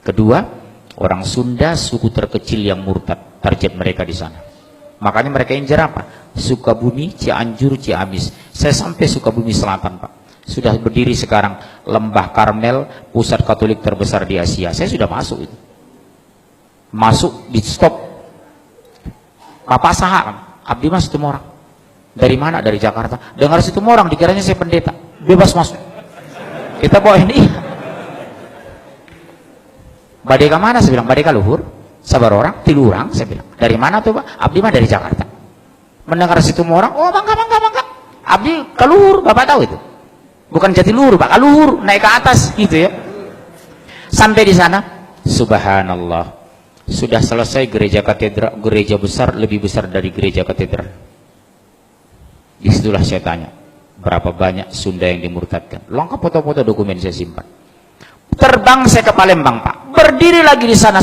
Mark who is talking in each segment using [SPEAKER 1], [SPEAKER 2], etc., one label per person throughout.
[SPEAKER 1] Kedua, orang Sunda suku terkecil yang murtad, target mereka di sana. Makanya mereka incar apa? Sukabumi, Cianjur, Ciamis. Saya sampai Sukabumi Selatan, Pak. Sudah berdiri sekarang Lembah Karmel, pusat Katolik terbesar di Asia. Saya sudah masuk itu. Masuk di stop. Papa saha, abdi mas itu orang. Dari mana? Dari Jakarta. Dengar situ orang, dikiranya saya pendeta. Bebas masuk. Kita bawa ini. Badeka mana? Saya bilang, badeka luhur. Sabar orang, tilu orang. Saya bilang, dari mana tuh Pak? Abdi mah dari Jakarta. Mendengar situ orang, oh bangga. Abdi keluhur, Bapak tahu itu. Bukan Jatiluhur Pak, keluhur, naik ke atas gitu ya. Sampai di sana, subhanallah. Sudah selesai gereja katedral, gereja besar, lebih besar dari gereja katedral. Disitulah saya tanya, berapa banyak Sunda yang dimurtadkan? Lengkap foto-foto dokumen saya simpan. Terbang saya ke Palembang Pak, berdiri lagi di sana,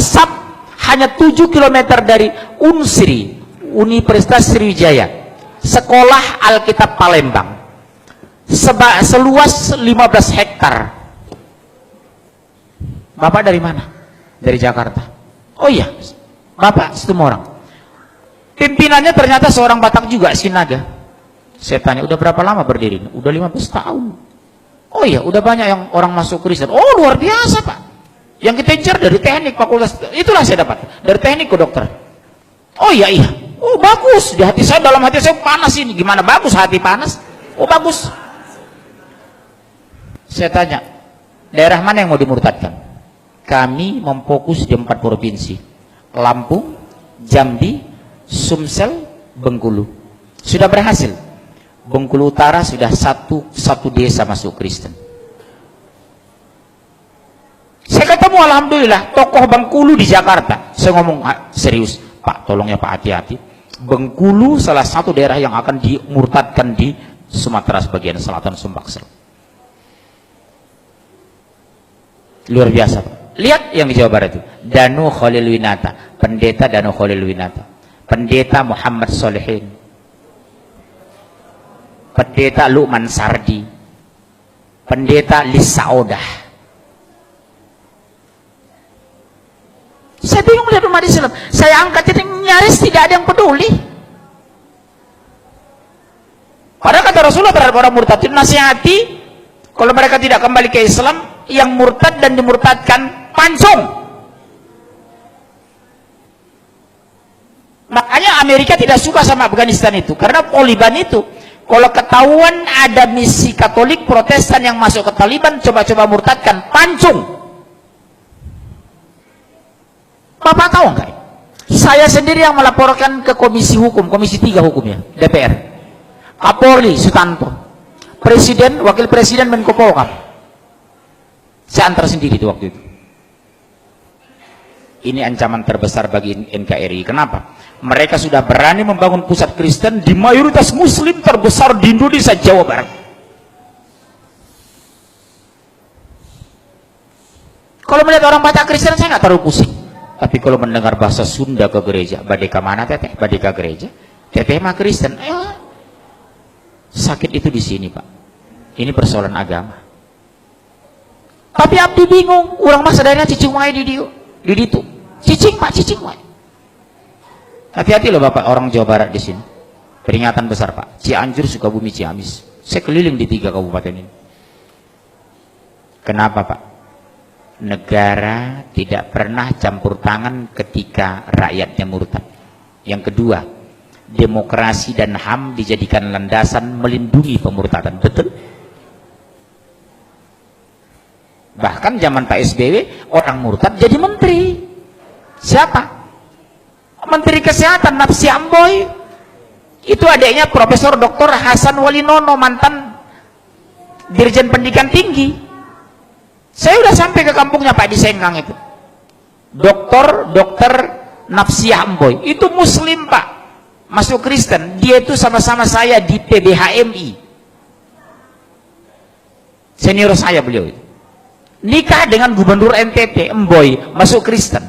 [SPEAKER 1] hanya 7 km dari Unsri, Universitas Sriwijaya, Sekolah Alkitab Palembang, seluas 15 hektar. Bapak dari mana? Dari Jakarta. Oh iya, Bapak Setumorang. Pimpinannya ternyata seorang Batak juga, Sinaga. Saya tanya, udah berapa lama berdiri? Udah 15 tahun. Oh iya, udah banyak yang orang masuk Kristen. Oh luar biasa Pak. Yang kita incar dari teknik fakultas, itulah saya dapat. Dari teknik ke dokter. Oh iya. Oh bagus. Di hati saya, dalam hati saya panas ini. Gimana bagus hati panas? Oh bagus. Saya tanya, daerah mana yang mau dimurtadkan? Kami memfokus di 4 provinsi. Lampung, Jambi, Sumsel, Bengkulu. Sudah berhasil. Bengkulu Utara sudah satu desa masuk Kristen. Saya ketemu alhamdulillah tokoh Bengkulu di Jakarta. Saya ngomong serius, Pak, tolong ya Pak, hati-hati. Bengkulu salah satu daerah yang akan dimurtadkan di Sumatera sebagian selatan, Sumbaksel. Luar biasa Pak. Lihat yang di Jawa Barat itu, Danu Khalil Winata, pendeta Danu Khalil Winata, pendeta Muhammad Solehin, pendeta Luqman Sardi, pendeta Lisa Odah. Saya bingung lihat umat Islam. Saya angkat ini nyaris tidak ada yang peduli. Padahal kata Rasulullah terhadap orang murtad, nasihati, kalau mereka tidak kembali ke Islam, yang murtad dan dimurtadkan pancung. Makanya Amerika tidak suka sama Afghanistan itu, karena Taliban itu kalau ketahuan ada misi Katolik Protestan yang masuk ke Taliban, coba-coba murtadkan, pancung. Bapak tahu nggak? Saya sendiri yang melaporkan ke Komisi Hukum, Komisi 3 Hukumnya, DPR, Kapolri Sutanto, Presiden, Wakil Presiden, Menko Polhukam. Saya antar sendiri itu waktu itu. Ini ancaman terbesar bagi NKRI. Kenapa? Mereka sudah berani membangun pusat Kristen di mayoritas Muslim terbesar di Indonesia, Jawa Barat. Kalau melihat orang Batak Kristen saya nggak terlalu pusing. Tapi kalau mendengar bahasa Sunda ke gereja, badeka mana teteh? Badeka gereja. Teteh mah Kristen. Sakit itu di sini Pak. Ini persoalan agama. Tapi abdi bingung, orang mah sadarnya cicing wae di ditu. Cicing Pak, cicing wae. Hati-hati loh Bapak, orang Jawa Barat di sini. Peringatan besar Pak. Cianjur, Sukabumi, Ciamis. Saya keliling di 3 kabupaten ini. Kenapa Pak? Negara tidak pernah campur tangan ketika rakyatnya murtad. Yang kedua, demokrasi dan HAM dijadikan landasan melindungi pemurtadan. Betul? Bahkan zaman Pak SBY, orang murtad jadi menteri. Siapa? Menteri Kesehatan, Napsi Amboy. Itu adiknya Profesor Dr. Hasan Walinono, mantan Dirjen Pendidikan Tinggi. Saya udah sampai ke kampungnya Pak di Sengkang itu. Dr. Napsi Amboy. Itu Muslim Pak. Masuk Kristen. Dia itu sama-sama saya di PBHMI. Senior saya beliau itu. Nikah dengan Gubernur NTT, Emboy, masuk Kristen.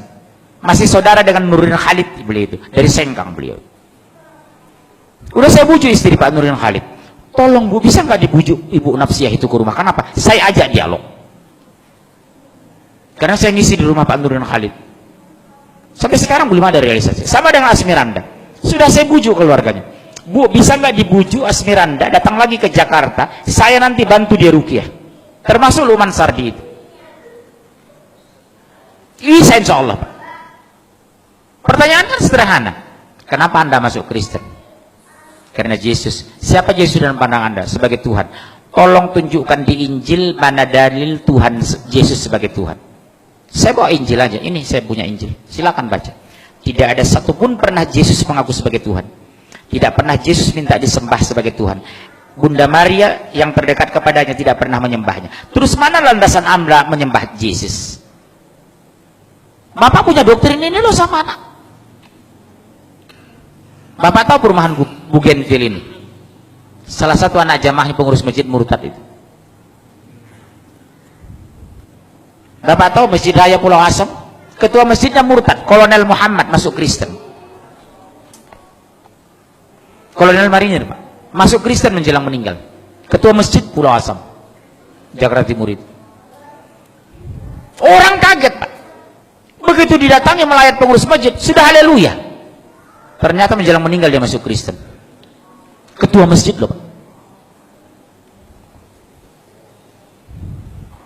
[SPEAKER 1] Masih saudara dengan Nurdin Khalid beliau itu, dari Sengkang beliau. Udah saya bujuk istri Pak Nurdin Khalid. Tolong Bu, bisa nggak dibujuk Ibu Napsiah itu ke rumah? Kenapa? Saya ajak dialog. Karena saya ngisi di rumah Pak Nurdin Khalid. Sampai sekarang belum ada realisasi. Sama dengan Asmiranda. Sudah saya bujuk keluarganya. Bu, bisa nggak dibujuk Asmiranda datang lagi ke Jakarta? Saya nanti bantu dia ruqyah. Termasuk Luman Sardi itu. Bisa insya Allah, Pak. Pertanyaan kan sederhana. Kenapa Anda masuk Kristen? Karena Yesus. Siapa Yesus dalam pandang Anda? Sebagai Tuhan. Tolong tunjukkan di Injil mana dalil Tuhan Yesus sebagai Tuhan. Saya bawa Injil aja. Ini saya punya Injil. Silakan baca. Tidak ada satupun pernah Yesus mengaku sebagai Tuhan. Tidak pernah Yesus minta disembah sebagai Tuhan. Bunda Maria yang terdekat kepadanya tidak pernah menyembahnya. Terus mana landasan Anda menyembah Yesus? Bapak punya doktrin ini loh sama anak. Bapak tahu perumahan Bougainville ini? Salah satu anak jamaah pengurus masjid murtad itu. Bapak tahu Masjid Raya Pulau Asam? Ketua masjidnya murtad, Kolonel Muhammad masuk Kristen. Kolonel Marinir, Pak. Masuk Kristen menjelang meninggal. Ketua masjid Pulau Asam, Jakarta Timur itu. Orang kaget, Pak. Begitu didatangi melayat pengurus masjid, sudah haleluya. Ternyata menjelang meninggal dia masuk Kristen. Ketua masjid loh, Pak.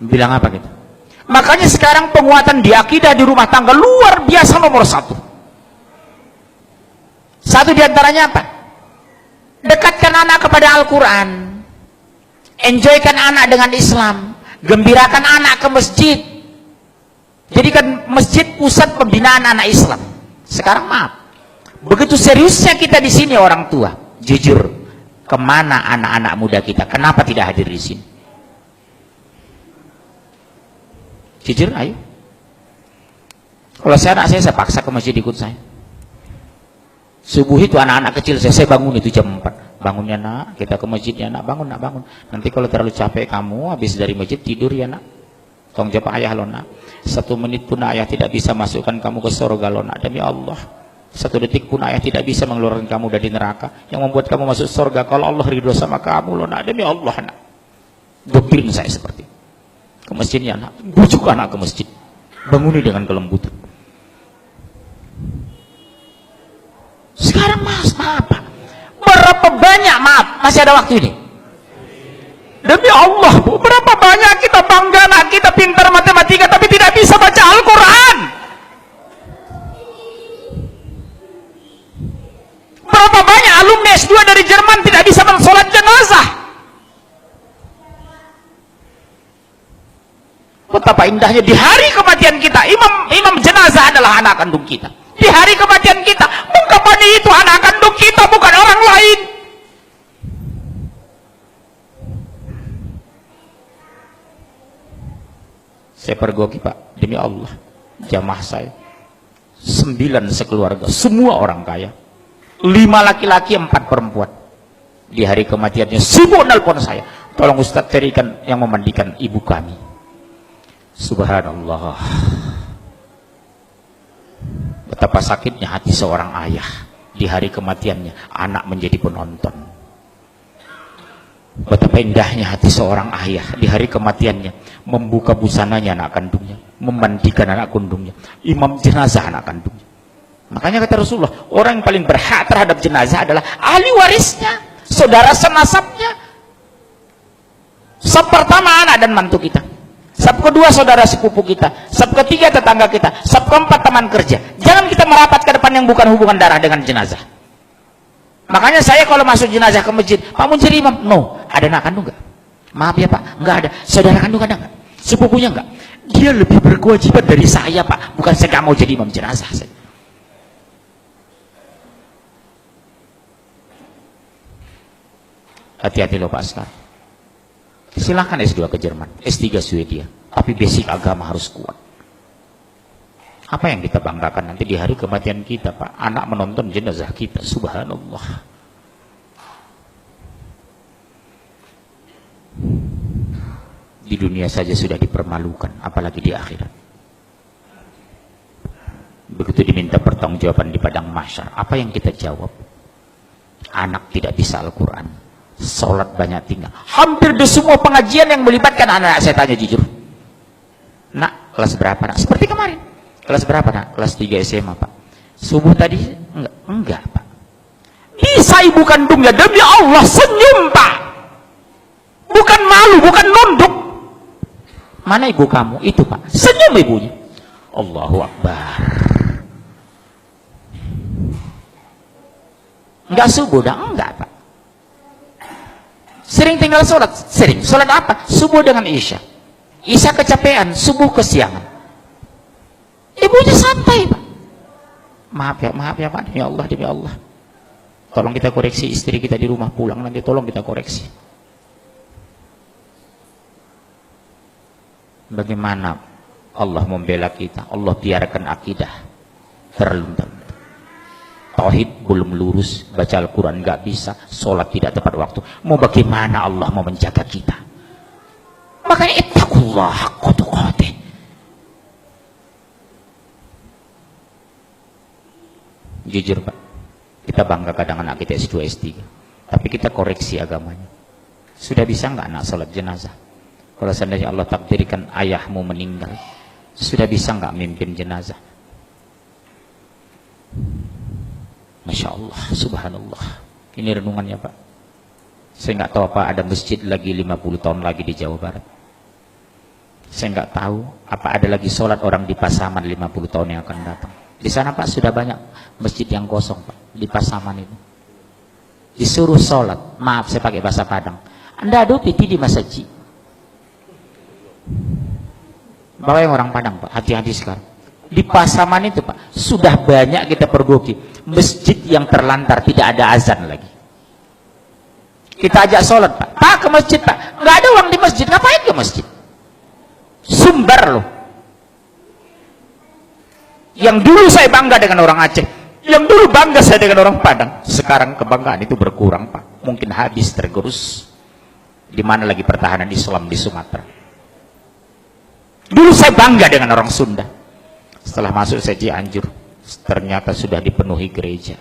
[SPEAKER 1] Bilang apa gitu? Makanya sekarang penguatan di akidah di rumah tangga luar biasa nomor satu. Satu diantaranya apa? Dekatkan anak kepada Al-Quran. Enjoykan anak dengan Islam. Gembirakan anak ke masjid. Jadikan masjid pusat pembinaan anak Islam. Sekarang maaf. Begitu seriusnya kita di sini orang tua. Jujur, kemana anak-anak muda kita? Kenapa tidak hadir di sini? Jujur, ayo. Kalau anak saya paksa ke masjid ikut saya. Subuh itu anak-anak kecil saya bangun itu jam 4. Bangunnya nak, kita ke masjid ya nak, bangun nak, bangun. Nanti kalau terlalu capek kamu, habis dari masjid tidur ya nak. Tolong jawab ayah lo nak. 1 menit pun ayah tidak bisa masukkan kamu ke surga lo nak, demi Allah. 1 detik pun ayah tidak bisa mengeluarkan kamu dari neraka. Yang membuat kamu masuk surga kalau Allah ridho sama kamu lo nak, demi Allah nak. Doktrin saya seperti itu. Ke masjidnya anak, bujuk anak ke masjid, banguni dengan kelembutan. Sekarang maaf Pak, berapa banyak, maaf masih ada waktu ini, demi Allah Bu, berapa banyak kita bangga anak kita pintar matematika tapi tidak bisa baca Al-Quran. Berapa banyak alumni S2 dari Jerman tidak bisa mensolat jenazah. Betapa indahnya di hari kematian kita, imam jenazah adalah anak kandung kita. Di hari kematian kita, ungkapannya itu anak kandung kita, bukan orang lain. Saya pergoki Pak, demi Allah, jamaah saya 9 sekeluarga, semua orang kaya, 5 laki-laki 4 perempuan. Di hari kematiannya sibuk nelpon saya, tolong Ustadz carikan yang memandikan ibu kami. Subhanallah, betapa sakitnya hati seorang ayah di hari kematiannya anak menjadi penonton. Betapa indahnya hati seorang ayah di hari kematiannya membuka busananya anak kandungnya, memandikan anak kandungnya, imam jenazah anak kandungnya. Makanya kata Rasulullah, orang yang paling berhak terhadap jenazah adalah ahli warisnya, saudara senasabnya. Sab pertama anak dan mantu kita, sab kedua saudara sepupu kita, sab ketiga tetangga kita, sab keempat teman kerja. Jangan kita merapat ke depan yang bukan hubungan darah dengan jenazah. Makanya saya kalau masuk jenazah ke masjid, Pak mau jadi imam? No. Ada anak kandung nggak? Maaf ya Pak, nggak ada. Saudara kandung ada nggak? Sepupunya nggak? Dia lebih berkewajiban dari saya Pak. Bukan saya nggak mau jadi imam jenazah. Hati-hati loh Pak sekarang. Silahkan S2 ke Jerman, S3 Swedia, tapi basic agama harus kuat. Apa yang kita banggakan nanti di hari kematian kita Pak? Anak menonton jenazah kita, subhanallah. Di dunia saja sudah dipermalukan, apalagi di akhirat. Begitu diminta pertanggungjawaban di padang mahsyar, apa yang kita jawab? Anak tidak bisa Al-Quran, sholat banyak tinggal. Hampir di semua pengajian yang melibatkan anak, saya tanya jujur, nak Kelas berapa nak? Seperti kemarin. Kelas berapa nak? Kelas 3 SMA Pak. Subuh tadi? Enggak Pak. Bisa ibu kandungnya, demi Allah senyum Pak. Bukan malu, bukan nunduk. Mana ibu kamu? Itu Pak. Senyum ibunya. Allahu Akbar. Enggak subuh dah? Enggak Pak. Sering tinggal sholat? Sering. Sholat apa? Subuh dengan Isya. Isya kecapean, subuh kesiangan. Ibunya santai Pak. Maaf ya Pak, demi Allah. Tolong kita koreksi istri kita di rumah, pulang nanti tolong kita koreksi. Bagaimana Allah membela kita? Allah biarkan akidah terluntar. Tauhid belum lurus, baca Al-Quran nggak bisa, sholat tidak tepat waktu. Mau bagaimana Allah mau menjaga kita? Makanya ittaqullah haqqa tuqatih. Jujur Pak, kita bangga kadang anak kita S2, S3, tapi kita koreksi agamanya. Sudah bisa nggak anak sholat jenazah? Kalau seandainya Allah takdirkan ayahmu meninggal, sudah bisa nggak mimpin jenazah? Masya Allah, subhanallah. Ini renungannya Pak. Saya nggak tahu apa ada masjid lagi 50 tahun lagi di Jawa Barat. Saya nggak tahu apa ada lagi sholat orang di Pasaman 50 tahun yang akan datang. Di sana Pak sudah banyak masjid yang kosong Pak, di Pasaman itu. Disuruh sholat, maaf saya pakai bahasa Padang. Anda adu piti di masjid. Bawa yang orang Padang Pak, hati-hati sekarang. Di Pasaman itu Pak, sudah banyak kita pergoki masjid yang terlantar, tidak ada azan lagi. Kita ajak sholat Pak ke masjid Pak, nggak ada uang di masjid, ngapain ke masjid? Sumber loh. Yang dulu saya bangga dengan orang Aceh, yang dulu bangga saya dengan orang Padang, sekarang kebanggaan itu berkurang Pak, mungkin habis tergerus. Di mana lagi pertahanan Islam di Sumatera? Dulu saya bangga dengan orang Sunda. Setelah masuk saya Cianjur, ternyata sudah dipenuhi gereja.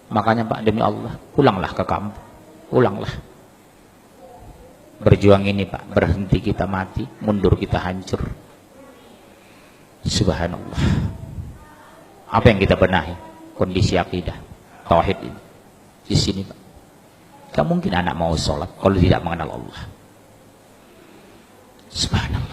[SPEAKER 1] Makanya Pak, demi Allah, pulanglah ke kampung, pulanglah. Berjuang ini Pak, berhenti kita mati, mundur kita hancur. Subhanallah. Apa yang kita benahi? Kondisi akidah, tauhid ini. Di sini Pak, gak mungkin anak mau sholat kalau tidak mengenal Allah. Subhanallah.